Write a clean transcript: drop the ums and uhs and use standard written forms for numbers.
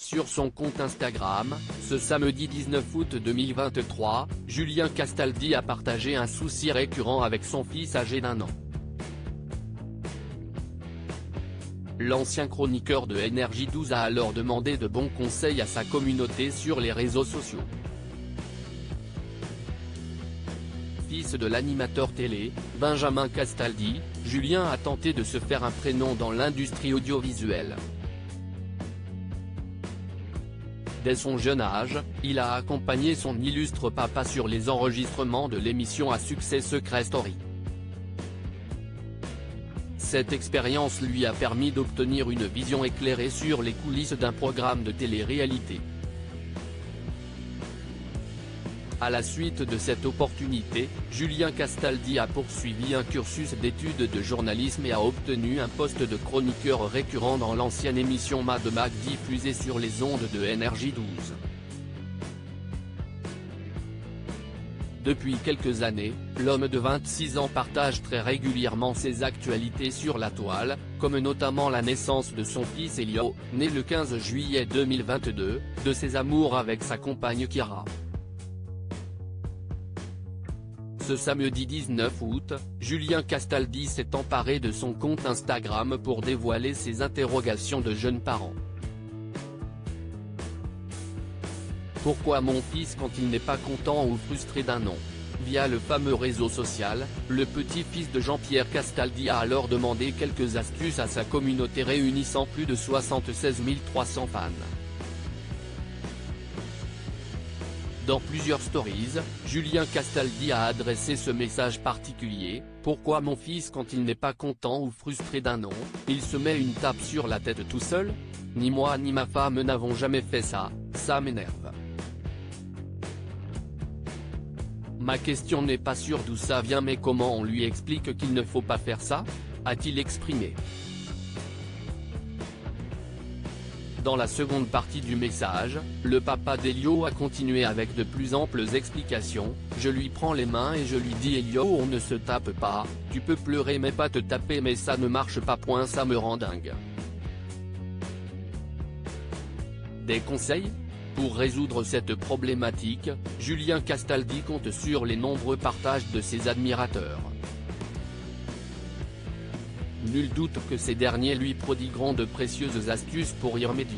sur son compte Instagram. Ce samedi 19 août 2023, Julien Castaldi a partagé un souci récurrent avec son fils âgé d'1 an. L'ancien chroniqueur de Énergie 12 a alors demandé de bons conseils à sa communauté sur les réseaux sociaux. Fils de l'animateur télé, Benjamin Castaldi, Julien a tenté de se faire un prénom dans l'industrie audiovisuelle. Dès son jeune âge, il a accompagné son illustre papa sur les enregistrements de l'émission à succès Secret Story. Cette expérience lui a permis d'obtenir une vision éclairée sur les coulisses d'un programme de télé-réalité. À la suite de cette opportunité, Julien Castaldi a poursuivi un cursus d'études de journalisme et a obtenu un poste de chroniqueur récurrent dans l'ancienne émission Mad Mag diffusée sur les ondes de Énergie 12. Depuis quelques années, l'homme de 26 ans partage très régulièrement ses actualités sur la toile, comme notamment la naissance de son fils Elio, né le 15 juillet 2022, de ses amours avec sa compagne Chiara. Ce samedi 19 août, Julien Castaldi s'est emparé de son compte Instagram pour dévoiler ses interrogations de jeunes parents. Pourquoi mon fils quand il n'est pas content ou frustré d'un nom? Via le fameux réseau social, le petit-fils de Jean-Pierre Castaldi a alors demandé quelques astuces à sa communauté réunissant plus de 76 300 fans. Dans plusieurs stories, Julien Castaldi a adressé ce message particulier: pourquoi mon fils quand il n'est pas content ou frustré d'un nom, il se met une tape sur la tête tout seul? Ni moi ni ma femme n'avons jamais fait ça, ça m'énerve. Ma question n'est pas sûre d'où ça vient, mais comment on lui explique qu'il ne faut pas faire ça? A-t-il exprimé. Dans la seconde partie du message, le papa d'Elio a continué avec de plus amples explications: je lui prends les mains et je lui dis Elio, on ne se tape pas, tu peux pleurer mais pas te taper, mais ça ne marche pas, ça me rend dingue. Des conseils? Pour résoudre cette problématique, Julien Castaldi compte sur les nombreux partages de ses admirateurs. Nul doute que ces derniers lui prodigueront de précieuses astuces pour y remédier.